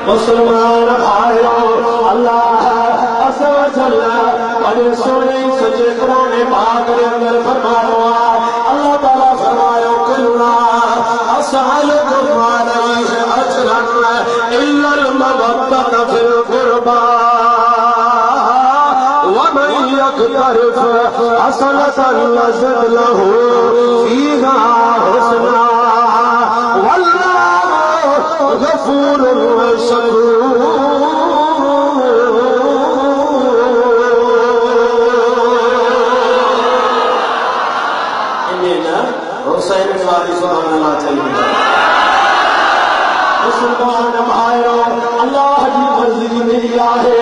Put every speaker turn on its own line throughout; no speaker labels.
मुसलमान भाइयों, अल्लाह अज़्ज़ व जल्ल बड़े सोने सच्चे कुरान पाक के अंदर फरमाया, अल्लाह ताला फरमाया कुल्ला असअलुकुम अलैहि अजरन इल्लल मवद्दत फिल कुर्बा वमन यक़तरिफ हसनतन नज़िद लहू फीहा हुस्ना वल्लाहु गफूरुर शकूर। हुसैन वाली सुभान अल्लाह चाहिए। मुसलमान भाइयों, अल्लाह की मर्जी मिली है,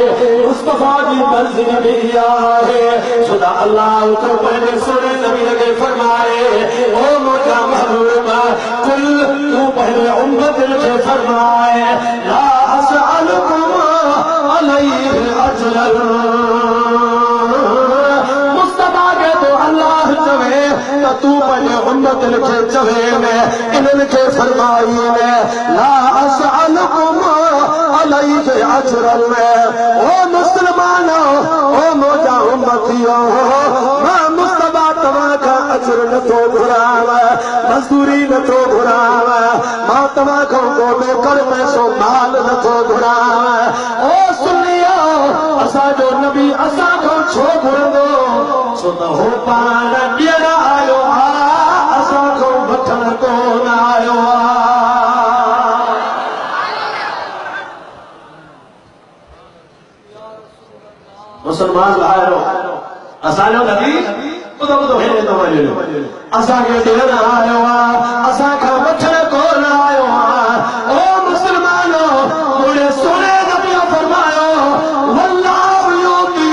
मुस्तफा की मर्जी मिली है। खुदा अल्लाह तो पहले सुने नबी लगे फरमाए, ओ मोटा महबूब कुल तू पहले उम्मत के फरमाए ला असअलुकुम अलैहि अजरन। मुस्तफा के तो अल्लाह चवे तू पहले उम्मत के चवे में इनके फरमाई में ला असअलुकुम अलैहि अजरन में। ओ मुसलमानों, ओ मोजा उम्मतियों, मैं मुस्तफा तवा का अजर न तो घुरावा, मजदूरी न तो घुरावा, मां तवा को नौकर पैसों माल न तो घुरावा। ओ सुनियो असा जो नबी असा को छो घुरंदो छो त हो पाण ॾियण आयो आ, असा को वठण कोन आयो आ। मुसलमान भाइयों, असांजो नबी ॿुधो ॿुधो हेॾे थो वञे, असांखे ॾियण आयो आहे, असांखां वठण कोन आयो आहे। ओ मुसलमानो, मुंहिंजे सुहिणे नबीअ फरमायो वल्लाहु युती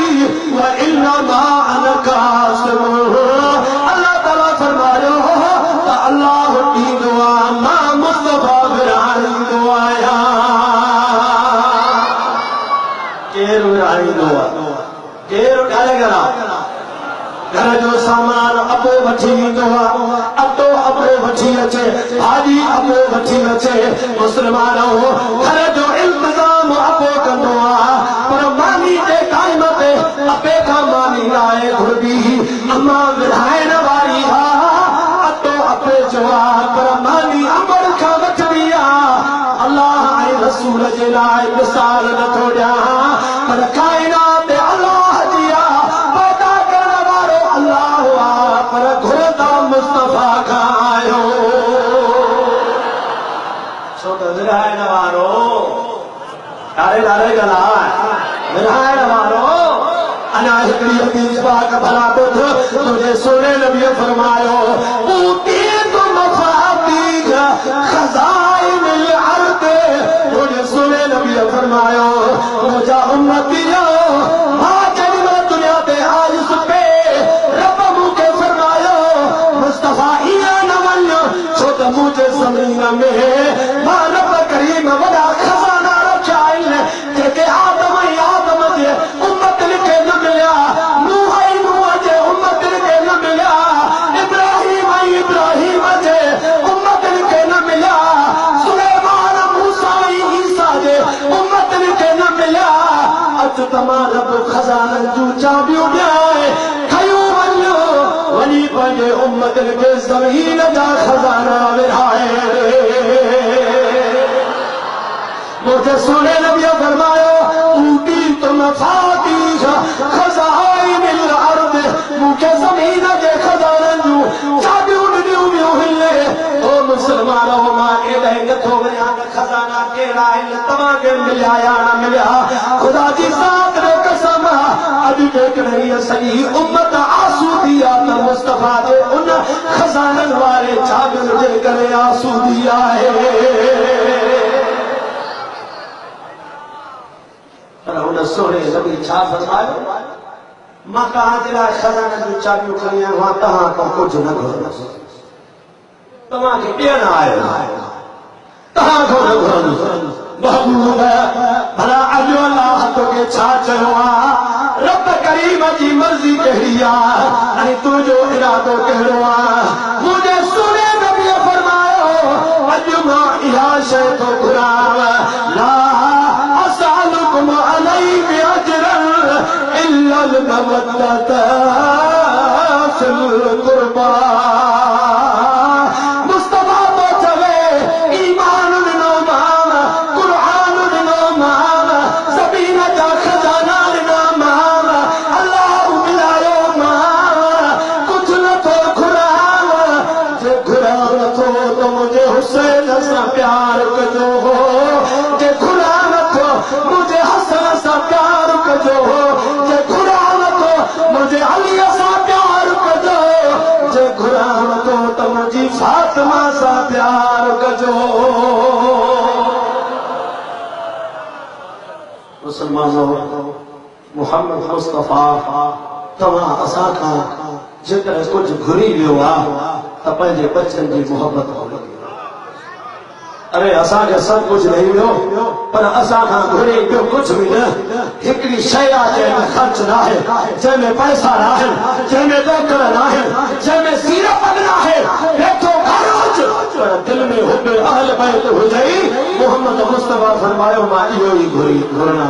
व इन्नमा अना कासिम। अल्लाह ताला फरमायो त अल्लाह ॾींदो आहे, मां मुस्तफा विराईंदो आहियां। केरु विराईंदो आहे? केरु ॻाल्हाए घर जो सामान अपो वठी ईंदो आहे, अटो अपो वठी अचे, भाॼी अपो वठी अचे। मुसलमानों, घर जो इंतज़ाम अपो कंदो आहे, पर मानी जे टाइम ते अपे खां मानी लाइ घुरबी अम्मा विढ़ाइण वारी आहे। अटो अपे जो आहे, पर मानी अमड़ खां वठंदी आहे। अल्लाह ऐं रसूल जे लाइ मिसाल नथो ॾियां, पर काइनात अल्लाह जी आहे, पैदा करण वारो अल्लाह आहे, पर घुरंदा मुस्तफा खां आहियो। छो त विरहाइण वारो ॾाढे ॾाढे ॻाल्हाए, विरहाइण वारो अञा हिकिड़ी हदीस पाक भला ॿुध, तुंहिंजे सुहिणे नबीअ फरमायो ऊतीतु मफातीह खज़ाइनिल अर्द। तुंहिंजे सुहिणे नबीअ फरमायो मुंहिंजा उम्मतियो, मां जेॾी महिल दुनिया ते आयुसि पे रब मूंखे फरमायो मुस्तफा ईअं न वञ, छो त मुंहिंजे ज़मीन में मां रब करीम वॾा खज़ाना रखिया आहिनि, जेके आदम ऐं आदम जे उम्मत खे न मिलिया, नूह ऐं नूह जे उम्मत खे न मिलिया, इब्राहिम ऐं इब्राहिम जे उम्मत खे न मिलिया, सुलेमान मूसा ऐं ईसा जे उम्मत खे न मिलिया। अॼु त मां रब खज़ाननि जूं चाबियूं ॾियां, खयूं वञो वञी पंहिंजे उम्मत खे ज़मीन जा खज़ाना विरहाए। मुझे सुने नबीअ फरमायो ऊतीतु मफातीह खज़ाइनिल अर्द। मूंखे ज़मीन जे खज़ाननि जूं चाबियूं ॾिनियूं वियूं आहिनि। ओ मुसलमानो, मां एॾे नथो वञां त खज़ाना कहिड़ा आहिनि तव्हांखे मिलिया या न मिलिया। ख़ुदा जी ज़ात जो कसम, अॼु जेकॾहिं सॼी उम्मत आसूदी आहे त मुस्तफा जे उन खज़ाननि वारे चाबियुनि जे करे आसूदी आहे। पर हुन सोने नबी छा फरमायो, मां तव्हांजे लाइ खज़ाननि जूं चाबियूं खणी आहियां, मां तव्हां खां कुझु न घुरंदुसि, तव्हांखे ॾियण आयो आहियां, तव्हां खां न घुरंदुसि। महबूब भला अॼु अल्लाह तोखे छा चयो आहे? रब करीम जी मर्ज़ी कहिड़ी आहे ऐं तुंहिंजो इरादो कहिड़ो आहे? मुंहिंजे सुहिणे नबीअ फरमायो अॼु मां इहा शइ थो घुरां, ला हुसैन सा प्यार कजो हो जे खुदा नथो मुझे हसन सा प्यार कजो हो जे खुदा नथो मुझे अली सा प्यार कजो जे खुदा नथो त मुझी फातिमा सा प्यार कजो। मुसलमानों मुहम्मद मुस्तफा तवा असा का जेकर कुछ घुरी वियो आ त पंहिंजे बच्चन जी मोहब्बत हो लगी। अरे असा के सब कुछ नहीं वियो पर असा का घुरी वियो कुछ भी न हिकड़ी शय आ जंहिंमें ख़र्च न आहे जंहिंमें पैसा न आहिनि जंहिंमें ॾोकर न आहिनि जंहिंमें सीरत न आहे वेठो घर हुज पर दिल में हुब अहल बैत हुजई। मोहम्मद मुस्तफा फरमायो मां इहो ई घुरना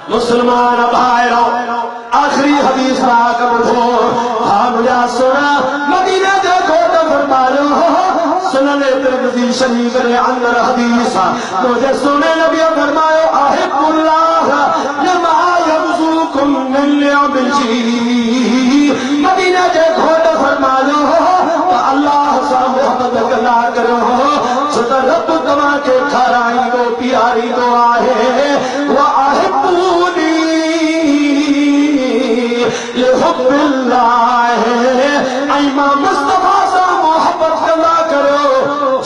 मुसलमान भाइरो आखिरी हदीस राग ॿुधो हा मुंहिंजा सुना मदीने जे घोट फरमायो सुनन तिरमिज़ी शरीफ जे अंदर हदीस मुंहिंजे सुने नबी फरमायो अहिब्बुल्लाह लमा यबज़ुकुम मिन लिअबिजी। मदीने जे घोट फरमायो अल्लाह सां मोहब्बत कंदा करो छो त रब तव्हांखे खाराईंदो पीआरींदो आहे। मुस्तफा सा मोहब्बत कंदा करो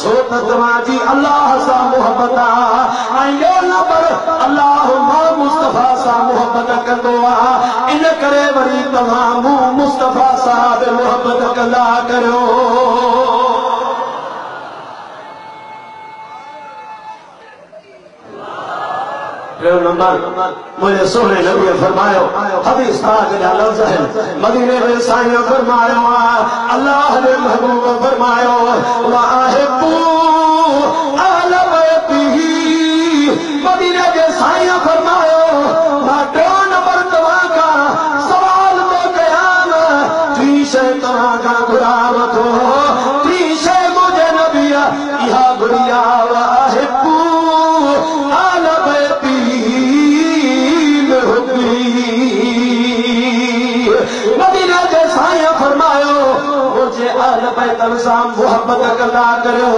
छो त तव्हांजी अल्लाह सां मोहब्बत आहे पर अल्लाह मां मुस्तफा सां मोहब्बत कंदो आहे इन करे वरी तव्हां मूं मुस्तफा सां बि मोहब्बत कंदा करो। नंबर मुझे सोने नबी फरमायो हदीस पाक जा लफ्ज़ है मदीने में साईं फरमायो अल्लाह ने महबूब फरमायो वाहिबू अहल बैती। मदीने के साईं फरमायो मां टे नंबर तव्हां का सवाल तो कयां टी शइ तव्हां का घुरा वठो टी शइ मुझे नबी इहा घुरिया वाहिबू अहल बैती। मदीने जे साईं फरमायो मुझे अहल बैतन सां मोहब्बत कंदा करियो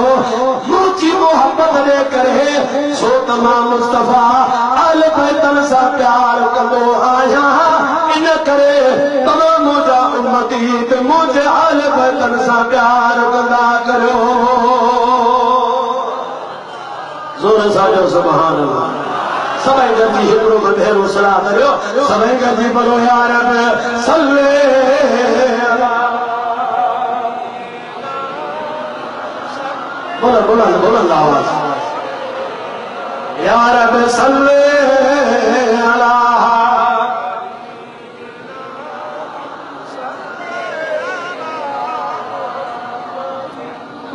मुझी मोहब्बत जे करे छो त मां मुस्तफा अहल बैतन सां प्यार कंदो आहियां इन करे तव्हां मुंहिंजा उम्मती मुझे अहल बैतन सां प्यार कंदा करियो। जोर सां जो सुभान अल्लाह। सभई गॾिजी हिकिड़ो भेरो सलाह करियो सभई गॾिजी पढ़ो या रब सल्ले बुलंद आवाज़ या रब सल्ले अला।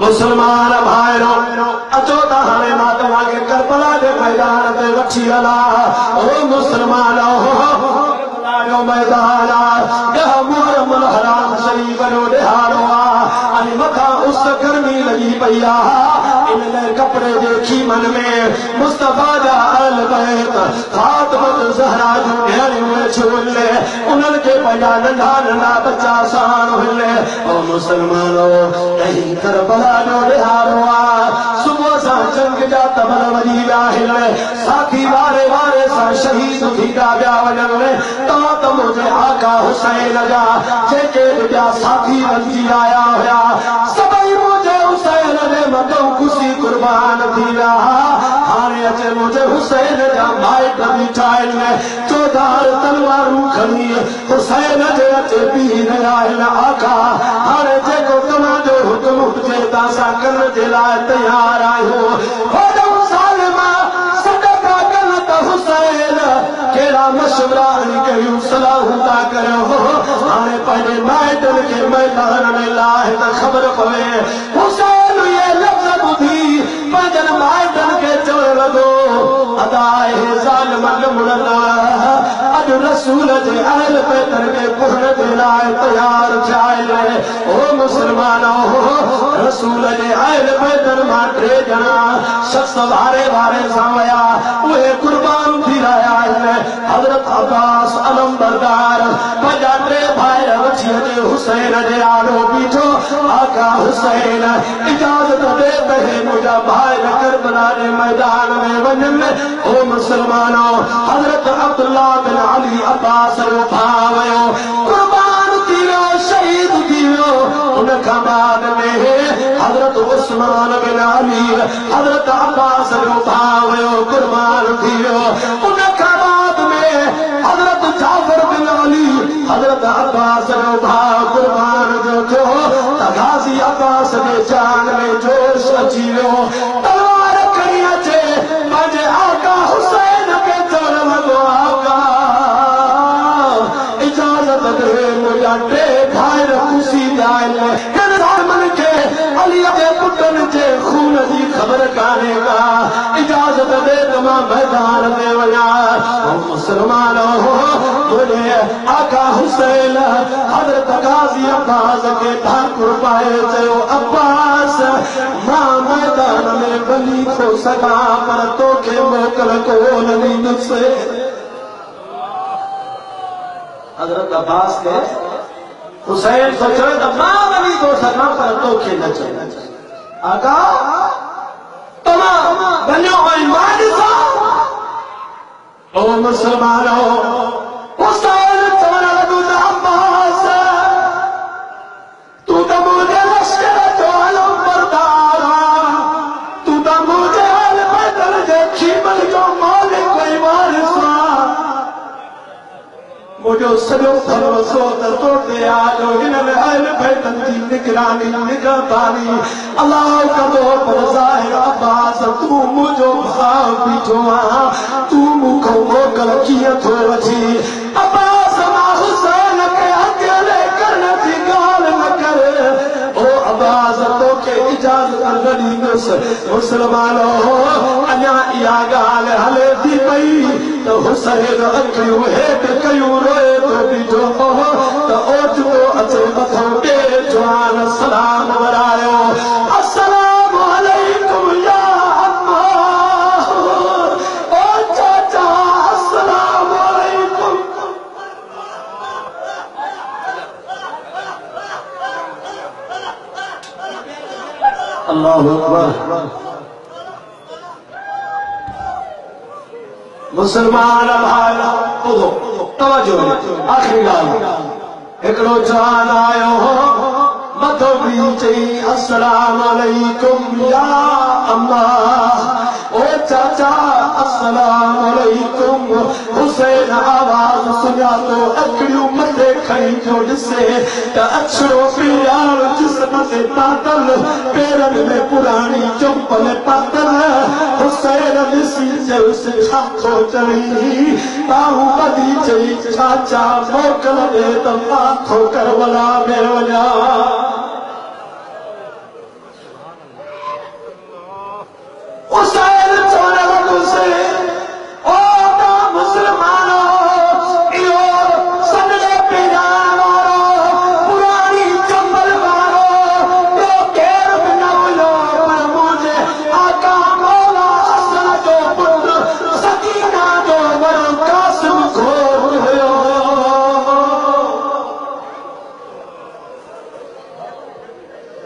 मुसलमान भाइरो अचो त हाणे मां तव्हांखे करबला जे मैदान ते वठी हलां। ओ मुसलमान करबला जो मैदान ॾह मुहर्रम हराम शरीफ जो ॾिहाड़ो आहे मथां उस गर्मी लॻी पई आहे इन लाइ कपिड़े जे खीमन में मुस्तफा जा अहल बैत फातिमा ज़हरा जूं ॾियारियूं वेठियूं हुन उन्हनि खे पंहिंजा नंढा नंढा बच्चा साण हुन। ओ मुसलमानो ऐं करबला जो ॾिहाड़ो आहे सुबुह सां जंग जा तबल वॼी विया आहिनि साथी वारे वारे सां शहीद थींदा पिया वञनि तव्हां त मुंहिंजे आका हुसैन जा जेके ॿिया साथी वञी आया हुया सभई मुंहिंजे हुसैन जे मथां ख़ुशी कुर्बान थी विया। हाणे अचे मुंहिंजे हुसैन जा माइट बीठा आहिनि चोधार तलवारूं खणी हुसैन जे अचे बीह रहिया आहिनि आका हाणे जेको तव्हांजो हुकुम हुजे त असां करण जे लाइ तयार आहियूं। हुसैन कहिड़ा मशवरा कयूं सलाहूं था करियो हाणे पंहिंजे माइटनि खे मैदान में लाहे त ख़बर पवे। हुसैन इहे लफ़्ज़ ॿुधी पंहिंजनि माइटनि खे चवण लॻो अदाए ज़ालिमन मुड़न अॼु रसूल जे अहल बैतन खे पुरण जे लाइ तयार थिया आहिनि। ओ मुसलमानो रसूल जे अहल बैतन मां टे ॼणा शख़्स वारे वारे सां विया उहे कुर्बान थी रहिया आहिनि। हज़रत अब्बास अलमबरदार पंहिंजा टे भाइर वठी अचे हुसैन जे आलो बीठो आका हुसैन इजाजत दे बहे मुझा भाई करबला जे मैदान में वञन ओ मुसलमानों हजरत अब्दुल्लाह बिन अली अब्बास जो भावयो कुर्बान थी वियो शहीद थी वियो उन खां बाद में हजरत उस्मान बिन अली हजरत अब्बास जो भावयो कुर्बान थी वियो उन खां बाद में हजरत जाफर बिन अली हजरत अब्बास जो भाव कुर्बान जो थियो त गाज़ी अब्बास जे जान में जोश अची वियो तलवार खणी अचे पंहिंजे आका हुसैन खे चवण लॻो आका इजाज़त दे मुंहिंजा टे भाइर खुशी आहिनि किन साहिबनि खे अलीअ जे पुटनि जे खून जी ख़बर कान्हे का इजाज़त दे त मां मैदान में वञा मुसलमान मुझे आका हुसैन हजरत गाज़ी अब्बास के ठाकुर पाए चयो अब्बास मां मैदान में वञी थो सघां पर तोखे मोकल कोन ॾींदुसि हजरत अब्बास के हुसैन सोचो त मां वञी थो सघां पर तोखे न चयो आका तव्हां वञो ऐं मां ॾिसां ओ मुसलमानो हुसैन चवण लॻो त अब्बास तूं त मुंहिंजे लश्कर जो अलमबरदार तूं त मुंहिंजे हल पैदल जे खीमल जो मालिक ऐं वारिस मुझो सॼो भरोसो त तो ते आयो हिननि अहल बैतन जी निगरानी निगहबानी अल्लाह कंदो पर ज़ाहिर अब्बास तूं मुंहिंजो भाउ बीठो आहीं तूं मूंखां मोकल कीअं थो वठी अब्बास मां हुसैन खे अकेले करण जी ॻाल्हि न कर ओ अब्बास तोखे इजाज़त न ॾींदुसि मुसलमानो अञा इहा ॻाल्हि हले थी पई त हुसैन अखियूं हेठि कयूं रोए थो बीठो त ओचितो अचे मथां टे जवान सलाम वरायो अस्सलामु अलैकुम या अम्मा ओ चाचा अस्सलामु अलैकुम अल्लाहु अकबर मुसलमान भाइयों ॿुधो तवजो आख़िरी ॻाल्हि हिकिड़ो जवान आयो मथो बि चई अस्सलाम अलैकुम या अम्मा ओ चाचा अस्सलाम अलैकुम हुसैन आवाज़ सुञातो अखियूं मथे खणी जो ॾिसे त अछड़ो पीरार जिस्म ते पातल पेरनि में पुराणी चंपल पातल हुसैन ॾिसी चयुसि छा थो चई बाहूं ॿधी चई चाचा मोकल ॾे त मां थो करबला में वञा हुसैन चवण लॻुसि ओ तव्हां मुसलमानो इहो सनड़े पीराण वारो पुराणी चंबल वारो ॿियो केर बि न हुयो पर मुंहिंजे आका मौला हसन जो पुटु सकीना जो वरो कासिम घोट हुयो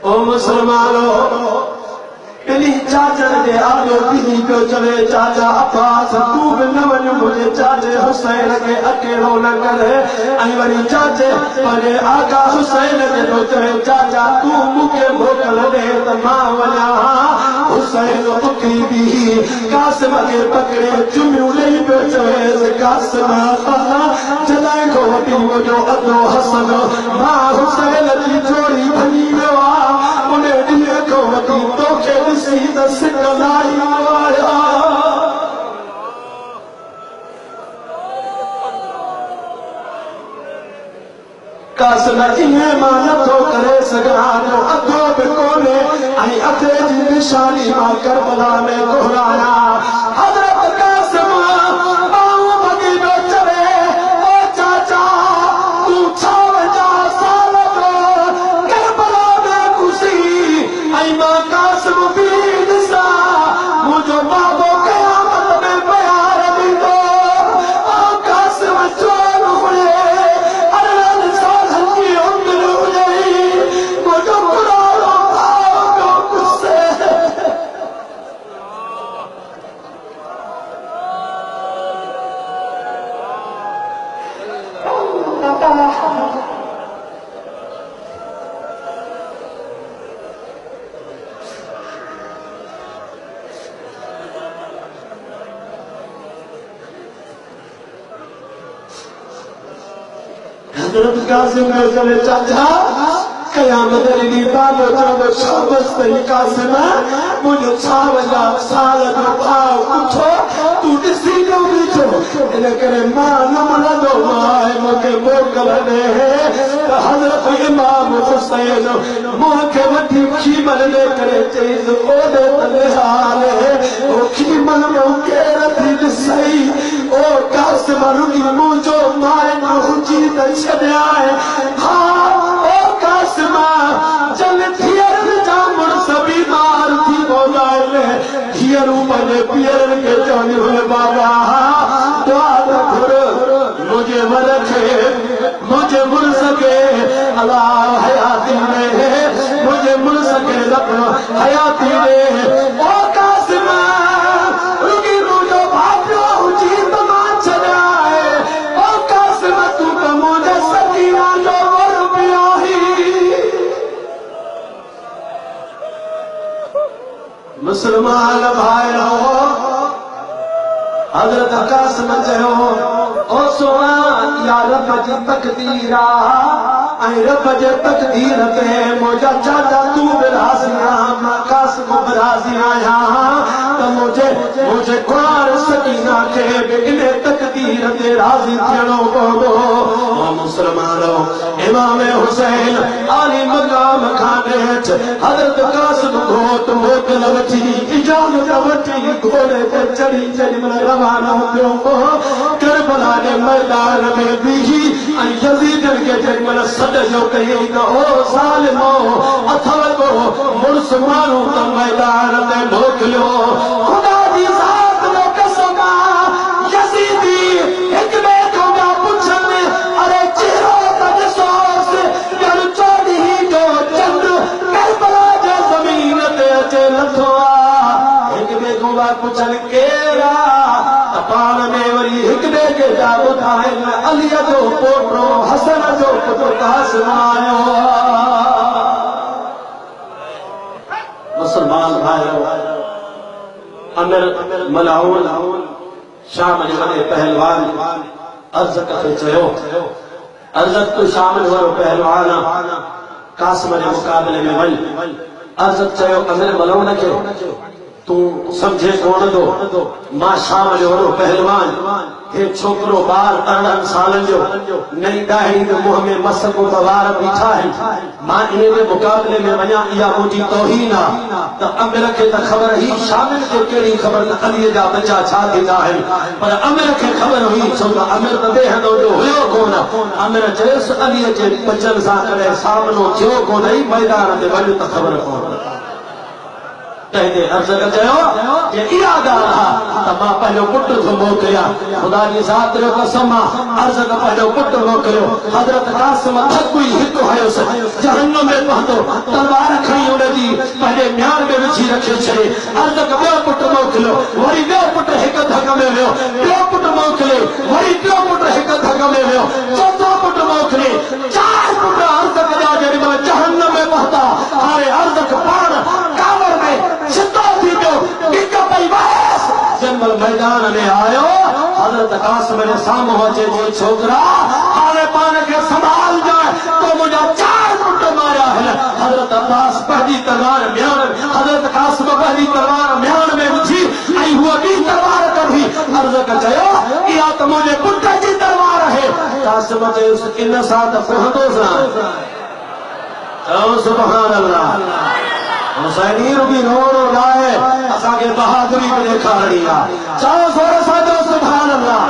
ओ मुसलमानो चाचन जे आलो बीही पियो चवे चाचा अब्बास तूं बि न वञ मुंहिंजे चाचे हुसैन खे अकेलो न कर ऐं वरी चाचे पंहिंजे आका हुसैन खे थो चवे चाचा तूं मूंखे मोकल ॾे त मां वञा हुसैन उथी बीही कासिम खे पकड़े चुमियूं ॾेई पियो चवेसि कासिम जॾहिं खां वठी मुंहिंजो अधो हसन मां हुसैन जी जोड़ी भॼी वियो आहे उन ॾींहं खां वठी तोखे ॾिसी त सिक लाई आया कासिम इएं मां नथो करे सघां जो अधो बि कोन्हे ऐं अधे जी निशानी मां करबला में दोहराया हज़रत कासिम बाहूं भॼी पियो चवे ओ चाचा तूं 56 साल जो करबला में घुसी ऐं मां कासिम बि ॾिसां मुंहिंजो बाबो क़यामत में बयार ॾींदो कासिम चोर हुए 18 सालनि जी उमिरि हजरत कासिम ने चले चाचा कयामत दी बाबो चलो शाबाश तरीका से मुझे 6000 साल जो पाव उठो तू दिसी जो बीचो इन करे मां न मलदो माए मुके मोकल दे हजरत इमाम हुसैन मुके वठी खीमल दे करे चईस ओदे तले हाल ओ खीमल मुके रथी सही ओ कासिम रुकी मुझो माए न हुजी त छड्या हां कासिमा चल थियर जामुर सभी मार थी बोलाए थियरू बने पियर के जाने हुए बाबा द्वार घुर मुझे मरखे मुझे मुर सके अल्लाह हयाती में मुझे मुर सके रब हयाती में ओ कासिमा रुकी मुझो भाग्यो हुजी तमा छड़ाए ओ कासिमा तू तो मुझे सकीना जो मुसलमान भाई हजरत कासिम चयो ओ सोना या रब जी तकदीर ऐं रब जे तकदीर ते मुंहिंजा चाचा तू बि राज़ी आहियां मां कासिम बि राज़ी आहियां त मुंहिंजे कुंवार सकीना खे बि इन तकदीर ते राज़ी थियणो पवंदो मुसलमानो इमाम हुसैन आली मकाम खां हेठि हज़रत कासिम घोट मोकल वठी इजाज़त वठी घोड़े ते चढ़ी जेॾीमहिल रवानो थियो करबला जे मैदान में बीही ऐं यज़ीदन खे जेॾीमहिल सॾ जो कई त ओ ज़ालिमो अथव को मुड़ुस माण्हू त मैदान ते मोकिलियो ख़ुदा जी ज़ात जो कसम यज़ीदी हिक ॿिए खां पिया पुछनि अरे चहिरो त ॾिसोसि ॼण चोॾहीं जो चंड करबला जे ज़मीन ते अचे नथो हिक ॿिए खां पिया पुछनि केरु त पाण में वरी हिक ॿिए खे पिया ॿुधाइनि अलीअ जो पोटो हसन जो पुटु कासिम आयो मुसलमान भाइयो अमीर मलाउन शाम जे वॾे पहलवान अर्ज़त खे चयो अर्ज़त तूं शाम जो वॾो पहलवान कासिम जे मुक़ाबले में वञ अर्ज़त चयो अमीर मलाउन खे तूं समझे कोन थो मां शाम जो वॾो पहलवान हे छोकिरो ॿार 18 सालनि जो नई ॾाढ़ी में मुंहं में मसक वार बीठा आहिनि मां इन जे मुक़ाबले में वञा इहा मुंहिंजी तौहीन आहे त अमीर खे त ख़बर हुई शामिल खे कहिड़ी ख़बर त अलीअ जा बचा छा थींदा आहिनि पर अमीर खे ख़बर हुई छो त अमीर त बेहदो जो हुयो कोन अमीर चयुसि अलीअ जे बचनि सां कॾहिं सामनो थियो कोन मैदान ते वञ त ख़बर पवंदी तंहिंजे अर्ज़ चयो जे इहा ॻाल्हि आहे त मां पंहिंजो पुटु थो मोकिलियां ख़ुदा जी ज़ात जो कसम आहे अर्ज़ पंहिंजो पुटु मोकिलियो हज़रत कासिम थकुई हिकु हयोसि जहन्नम में पहुतो तलवार खणी हुनजी पंहिंजे म्यान में विझी रखी छॾे अर्ज़ ॿियो पुटु मोकिलियो वरी ॿियो पुटु हिकु धक में वियो ॿियो पुटु मोकिले वरी ॿियो पुटु हिकु धक में वियो चोथों पुटु मोकिले 4 पुट अर्ज़ कया जेॾीमहिल जहन्नम में पहुता हाणे अर्ज़ पाण कावर में सिद्धो थी वियो हिक पई वहस जंहिंमहिल मैदान में आयो हज़रत कासिम जे साम्हूं अचे जे छोकिरा हाणे पाण खे संभाल जाए तो मुंहिंजा 4 पुट मारिया आहिनि हज़रत अब्बास पंहिंजी तलवार म्यान हज़रत कासिम पंहिंजी तलवार म्यान में विझी ऐं हूअ ॿी तलवार कढी अर्ज़ चयो इहा त मुंहिंजे पुट जी तलवार आहे कासिम चयुसि इन सां त पहुंदोसि चओ सुभान अल्लाह हुसैनी रुबी रोड़ो लाए असांखे बहादुरी बि ॾेखारणी आहे चओ ज़ोर सां चओ सुभान अल्लाह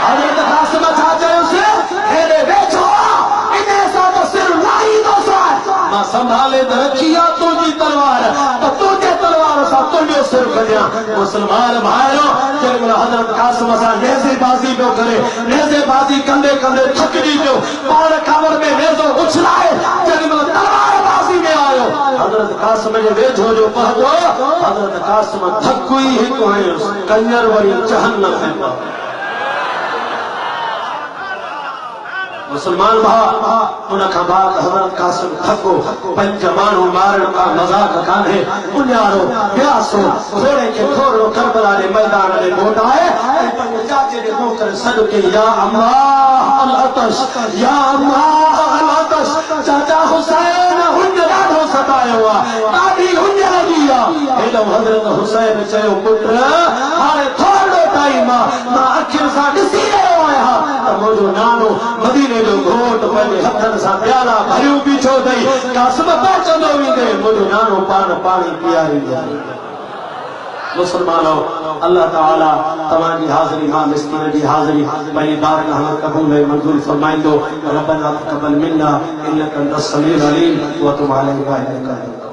हज़रत कासिम छा चयोसि हेॾे वेठो इन सां त सिर लाहींदोसि मां संभाले त रखी आहे तुंहिंजी तलवार त तुंहिंजे तलवार सां तुंहिंजो सिर कढियां मुसलमान भाइरो जेॾीमहिल हज़रत कासिम सां नेज़ेबाज़ी पियो करे नेज़ेबाज़ी कंदे कंदे थकिजी पियो पाण कावर में नेज़ो उछलाए जेॾीमहिल तलवारबाज़ी में आयो हज़रत कासिम जे वेझो जो पहुतो हज़रत कासिम थकुई हिकु हयोसि कंजर वरी जहन्नम में मुसलमान भाउ उन खां बाद हज़रत कासिम थको पंज माण्हू मारण का मज़ाक कान्हे उन्यारो प्यासो थोड़े के थोरो करबला जे मैदान में मोटाए ऐं पंहिंजे चाचे जे मुंह करे सॾु कई या अम्मा अल अतश या अम्मा अल अतश चाचा हुसैन हुन ॾाढो सतायो आहे ॾाढी हुन लॻी आहे हेॾो हज़रत हुसैन चयो पुट हाणे थोरो टाइम आहे मां अखियुनि सां ॾिसी रहियो आहियां त मुंहिंजो नानो मदीने जो घोट पंहिंजे हथनि सां प्याला भरियूं बीठो अथई कासिम पहुचंदो वेंदे मुंहिंजो नानो पाणी पीआरींदो मुसलमानो अल्लाह ताला तव्हांजी हाज़िरी मां मिस्कीन जी हाज़िरी पंहिंजी बारगाह में क़बूल ऐं मंज़ूर फरमाईंदो रब्बना तक़ब्बल मिन्ना इन्नका अंतस समीउल अलीम व तुब अलैना इन्नका